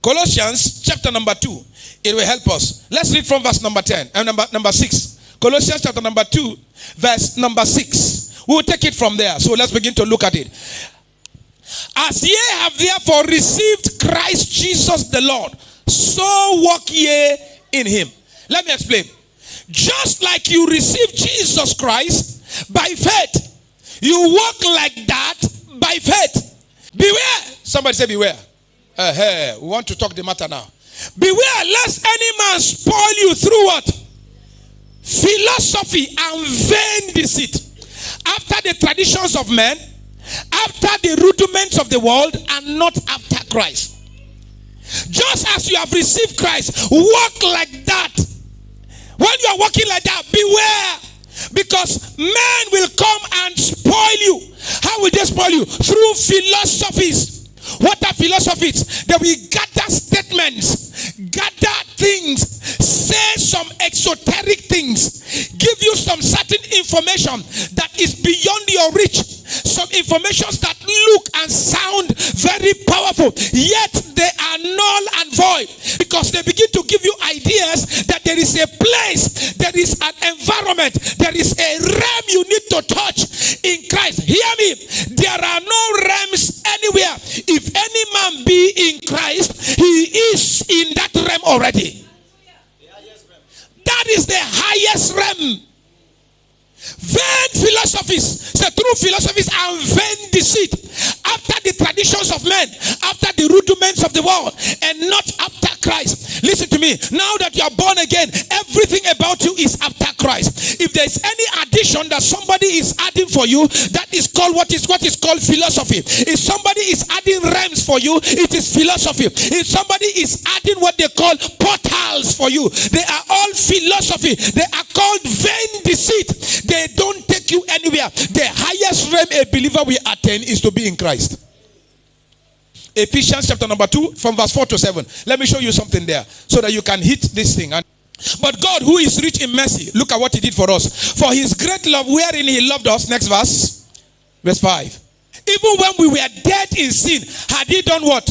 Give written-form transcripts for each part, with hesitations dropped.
Colossians chapter number 2. It will help us. Let's read from verse number 10 and number 6. Colossians chapter number 2, verse number 6. We will take it from there. So let's begin to look at it. As ye have therefore received Christ Jesus the Lord, so walk ye in him. Let me explain. Just like you received Jesus Christ by faith, you walk like that by faith. Beware. Somebody say beware. We want to talk the matter now. Beware lest any man spoil you through what? Philosophy and vain deceit, after the traditions of men, after the rudiments of the world, and not after Christ. Just as you have received Christ, walk like that. When you are walking like that, beware, because men will come and spoil you. How will they spoil you? Through philosophies. What are philosophies? They will gather statements, gather things, say some exoteric things, give you some certain information that is beyond your reach, some informations that look and sound very powerful, yet they are null and void, because they begin to give you ideas that there is a place, there is an environment, there is a realm you need to touch in Christ. Hear me, there are no realms anywhere. If any man be in Christ, he is in that realm already. That is the highest realm. Vain philosophies, so through philosophies and vain deceit, after the traditions of men, after the rudiments of the world, and not after Christ. Listen to me. Now that you are born again, everything about you is after Christ. If there is any addition that somebody is adding for you, that is called what is called philosophy. If somebody is adding realms for you, it is philosophy. If somebody is adding what they call portals for you, they are all philosophy. They are called vain deceit. They don't take you anywhere. The highest realm a believer will attain is to be in Christ. Ephesians chapter number 2 from verse 4 to 7. Let me show you something there so that you can hit this thing. But God, who is rich in mercy, look at what he did for us. For his great love wherein he loved us. Next verse. Verse 5. Even when we were dead in sin, had he done what?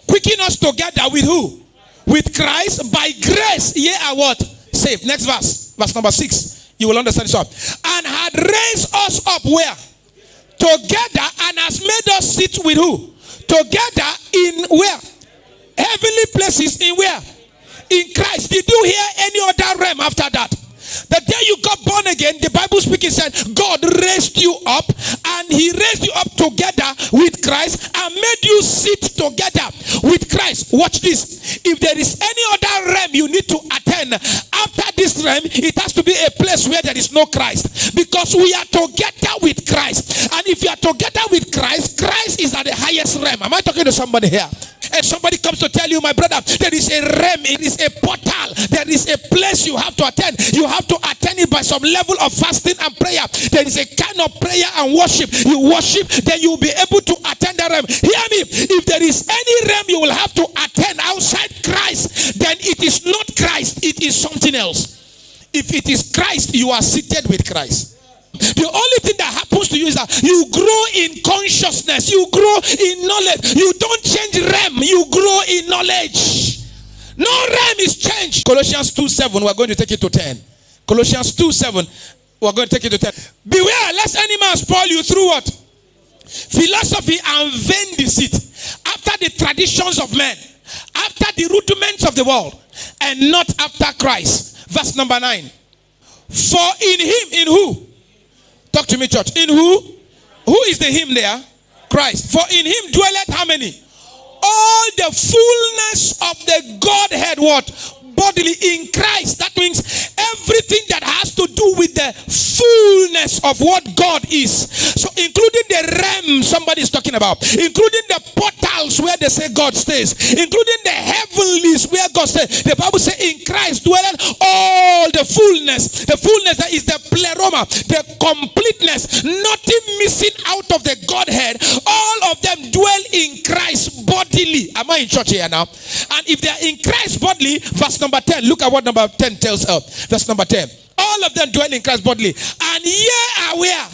Quicken us together with who? With Christ. By grace ye are what? Saved. Next verse. Verse number 6. You will understand this. And had raised us up where? Together, and has made us sit with who? Together in where? Heavenly places in where? In Christ. Did you hear any other realm after that? The day you got born again, the Bible speaking said God raised you up, and he raised you up together with Christ and made you sit together with Christ. Watch this. If there is any other realm you need to attend after this realm, it has to be a place where there is no Christ, because we are together with Christ. And if you are together with Christ, Christ is at the highest realm. Am I talking to somebody here? And somebody comes to tell you, my brother, there is a realm, it is a portal, there is a place you have to attend. You have to attend it by some level of fasting and prayer. There is a kind of prayer and worship. You worship, then you will be able to attend the realm. Hear me, if there is any realm you will have to attend outside Christ, then it is not Christ, it is something else. If it is Christ, you are seated with Christ. The only thing that happens to you is that you grow in consciousness, you grow in knowledge. You don't change realm, you grow in knowledge. No realm is changed. Colossians 2:7, we're going to take it to 10. Colossians 2:7, we're going to take it to 10. Beware lest any man spoil you through what? Philosophy and vain deceit, after the traditions of men, after the rudiments of the world, and not after Christ. Verse number 9. For in him, in who? Talk to me, church. In who? Who is the him there? Christ. For in him dwelleth how many? All the fullness of the Godhead, what? Bodily in Christ. That means everything that has to do with the fullness of what God is. So including the realm somebody is talking about, including the portals where they say God stays, including the heavenlies where God stays. The Bible says in Christ dwelleth all the fullness. The fullness that is the pleroma, the completeness, nothing missing out of the Godhead. All of them dwell in Christ bodily. Am I in church here now? And if they are in Christ bodily, verse number 10, look at what number 10 tells us. Verse number 10. All of them dwell in Christ bodily. And ye are where?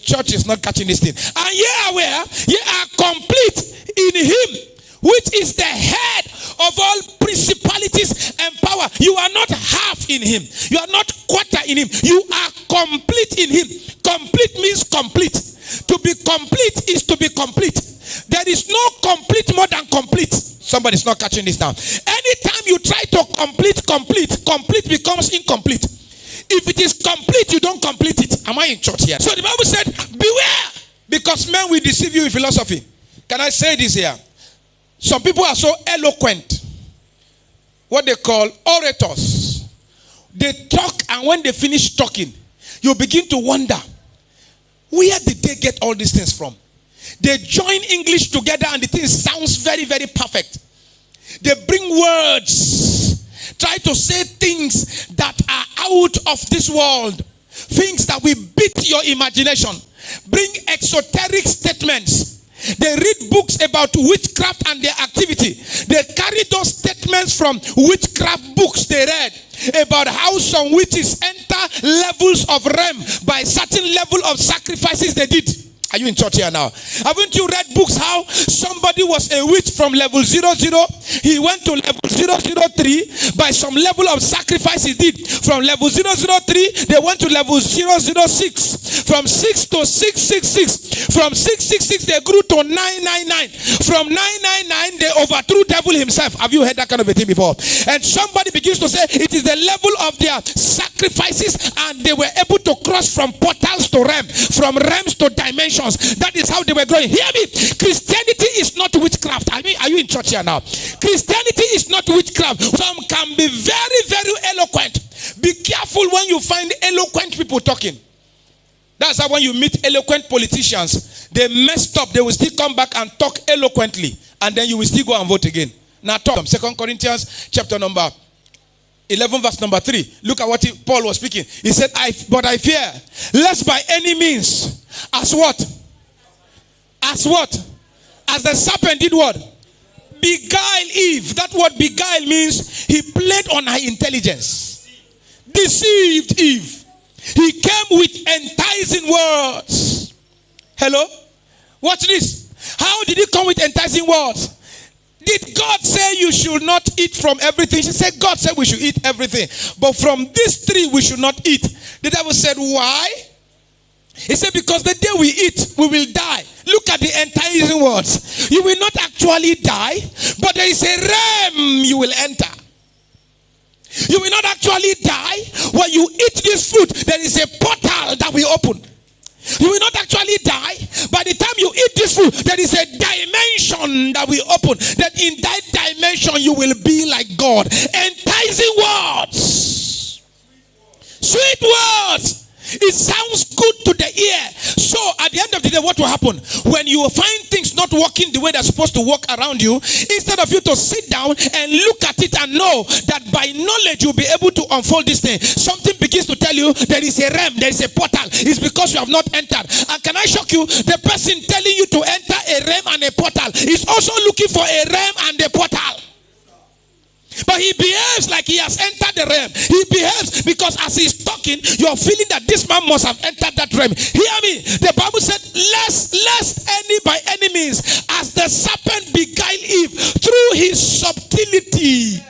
Church is not catching this thing. And ye are where? Ye are complete in him which is the head of all principalities and power. You are not half in him. You are not quarter in him. You are complete in him. Complete means complete. To be complete is to be complete. There is no complete more than complete. Somebody's not catching this now. Anytime you try to complete becomes incomplete. If it is complete, you don't complete it. Am I in church here? So the Bible said, beware, because men will deceive you with philosophy. Can I say this here? Some people are so eloquent, what they call orators. They talk, and when they finish talking, you begin to wonder, where did they get all these things from? They join English together and the thing sounds very, very perfect. They bring words, try to say things that are out of this world, things that will beat your imagination, bring exoteric statements. They read books about witchcraft and their activity. They carry those statements from witchcraft books they read about how some witches enter levels of realm by certain level of sacrifices they did. Are you in church here now? Haven't you read books how somebody was a witch from level 00, he went to level 003 by some level of sacrifice he did. From level 003, they went to level 006. From 6 to 666. From 666, they grew to 999. From 999, they overthrew devil himself. Have you heard that kind of a thing before? And somebody begins to say it is the level of their sacrifices, and they were able to cross from portals to realm, from realms to dimensions. That is how they were growing. Hear me. Christianity is not witchcraft. I mean, are you in church here now? Christianity is not witchcraft. Some can be very, very eloquent. Be careful when you find eloquent people talking. That's how when you meet eloquent politicians, they messed up. They will still come back and talk eloquently. And then you will still go and vote again. Now talk. 2 Corinthians chapter number 11 verse number 3. Look at what Paul was speaking. He said, but I fear, lest by any means, as what? As what? As the serpent did what? Beguile Eve. That word beguile means he played on her intelligence. Deceived Eve. He came with enticing words. Hello? Watch this. How did he come with enticing words? Did God say you should not eat from everything? She said, God said we should eat everything. But from this tree we should not eat. The devil said, why? He said, because the day we eat, we will die. Look at the enticing words. You will not actually die, but there is a realm you will enter. You will not actually die. When you eat this fruit, there is a portal that will open. You will not actually die. By the time you eat this fruit, there is a dimension that will open. That in that dimension, you will be like God. Enticing words. Sweet words. It sounds good to the ear. So at the end of the day, what will happen? When you find things not working the way they're supposed to work around you, instead of you to sit down and look at it and know that by knowledge you'll be able to unfold this thing, something begins to tell you there is a realm, there is a portal. It's because you have not entered. And can I shock you? The person telling you to enter a realm and a portal is also looking for a realm and a portal. But he behaves like he has entered the realm. He behaves because as he's talking, you're feeling that this man must have entered that realm. Hear me. The Bible said, lest any by any means, as the serpent beguiled Eve through his subtlety,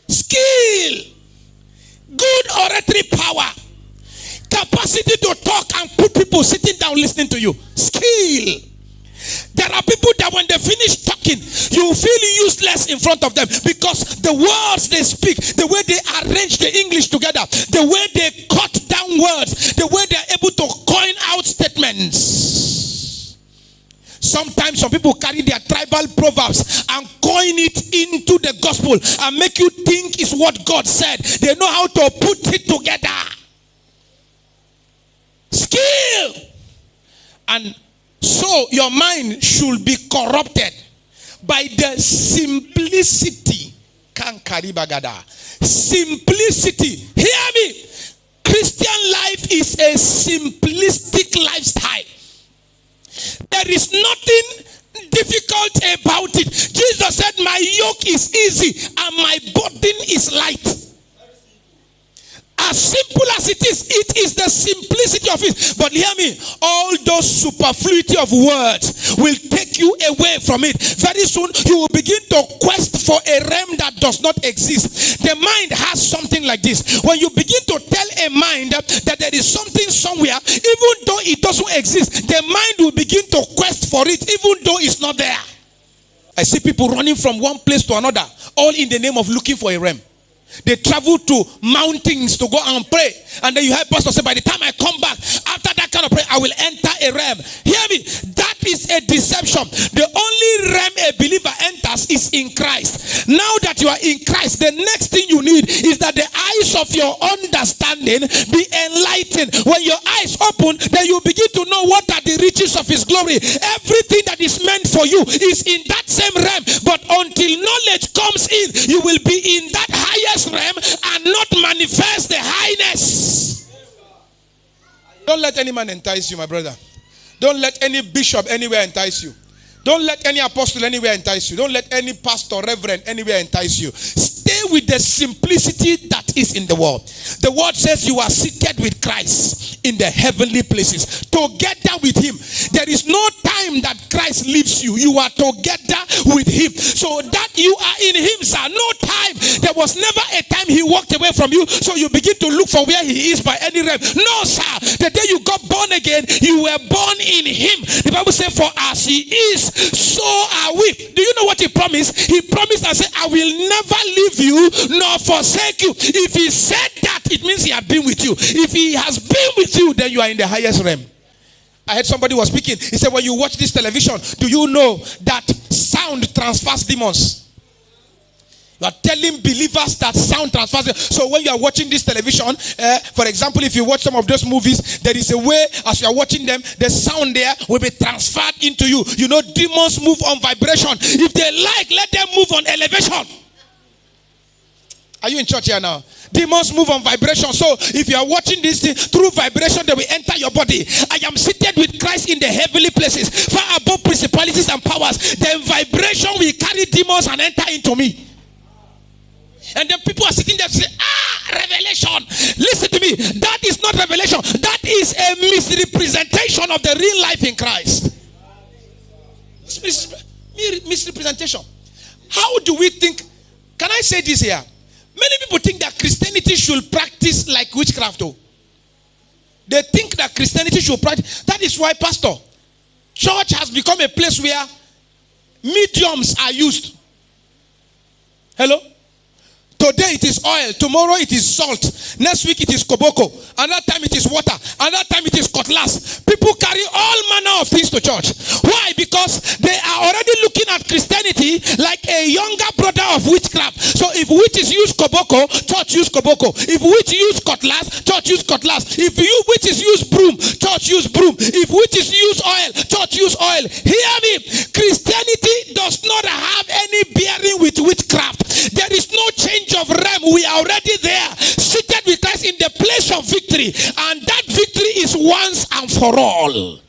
skill, good oratory power, capacity to talk and put people sitting down listening to you. Skill. There are people that when they finish talking, you feel useless in front of them because the words they speak, the way they arrange the English together, the way they cut down words, the way they are able to coin out statements. Sometimes some people carry their tribal proverbs and coin it into the gospel and make you think it's what God said. They know how to put it together. Skill. And so your mind should be corrupted by the simplicity. Simplicity. Hear me. Christian life is a simplistic lifestyle. There is nothing difficult about it. Jesus said, my yoke is easy and my burden is light. As simple as it is the simplicity of it. But hear me, all those superfluity of words will take you away from it. Very soon, you will begin to quest for a realm that does not exist. The mind has something like this. When you begin to tell a mind that there is something somewhere, even though it doesn't exist, the mind will begin to quest for it, even though it's not there. I see people running from one place to another, all in the name of looking for a realm. They travel to mountains to go and pray. And then you hear pastor say, by the time I come back, after that kind of prayer, I will enter a realm. Hear me, that is a deception. The only realm a believer enters is in Christ. Now that you are in Christ, the next thing you need is that the eyes of your understanding be enlightened. When your eyes open, then you begin to know what are the riches of his glory. Everything that is meant for you is in that same realm. But until knowledge comes in, you will be in that highest realm and not manifest the highness. Don't let any man entice you, my brother. Don't let any bishop anywhere entice you. Don't let any apostle anywhere entice you. Don't let any pastor, reverend anywhere entice you. Stay with the simplicity that is in the word. The word says you are seated with Christ in the heavenly places. Together with him. There is no time that Christ leaves you. You are together with him. So that you are in him, sir. No time. There was never a time he walked away from you. So you begin to look for where he is by any realm. No, sir. The day you got born again, you were born in him. The Bible says, for as he is, so are we. Do you know what he promised? He promised and said, I will never leave you nor forsake you. If he said that, it means he has been with you. If he has been with you, then you are in the highest realm. I heard somebody was speaking. He said, when you watch this television, do you know that sound transfers demons? You are telling believers that sound transfers. So when you are watching this television, for example, if you watch some of those movies, there is a way as you are watching them, the sound there will be transferred into you. You know, demons move on vibration. If they like, let them move on elevation. Are you in church here now? Demons move on vibration. So if you are watching this thing through vibration, they will enter your body. I am seated with Christ in the heavenly places, far above principalities and powers. Then vibration will carry demons and enter into me. And then people are sitting there and say, revelation. Listen to me. That is not revelation. That is a misrepresentation of the real life in Christ. Misrepresentation. How do we think? Can I say this here? Many people think that Christianity should practice like witchcraft. Though. They think that Christianity should practice. That is why, Pastor, church has become a place where mediums are used. Hello? Today it is oil. Tomorrow it is salt. Next week it is koboko. Another time it is water. Another time it is cutlass. People carry all manner of things to church. Why? Because they are already looking at Christianity like a younger brother of witchcraft. So if witches use koboko, church use koboko. If witches use cutlass, church use cutlass. If you witches use broom, church use broom. If witches use oil, church use oil. Hear me. Christianity does not have any bearing with witchcraft. There is no change of realm. We are already there, seated with Christ in the place of victory, and that victory is once and for all.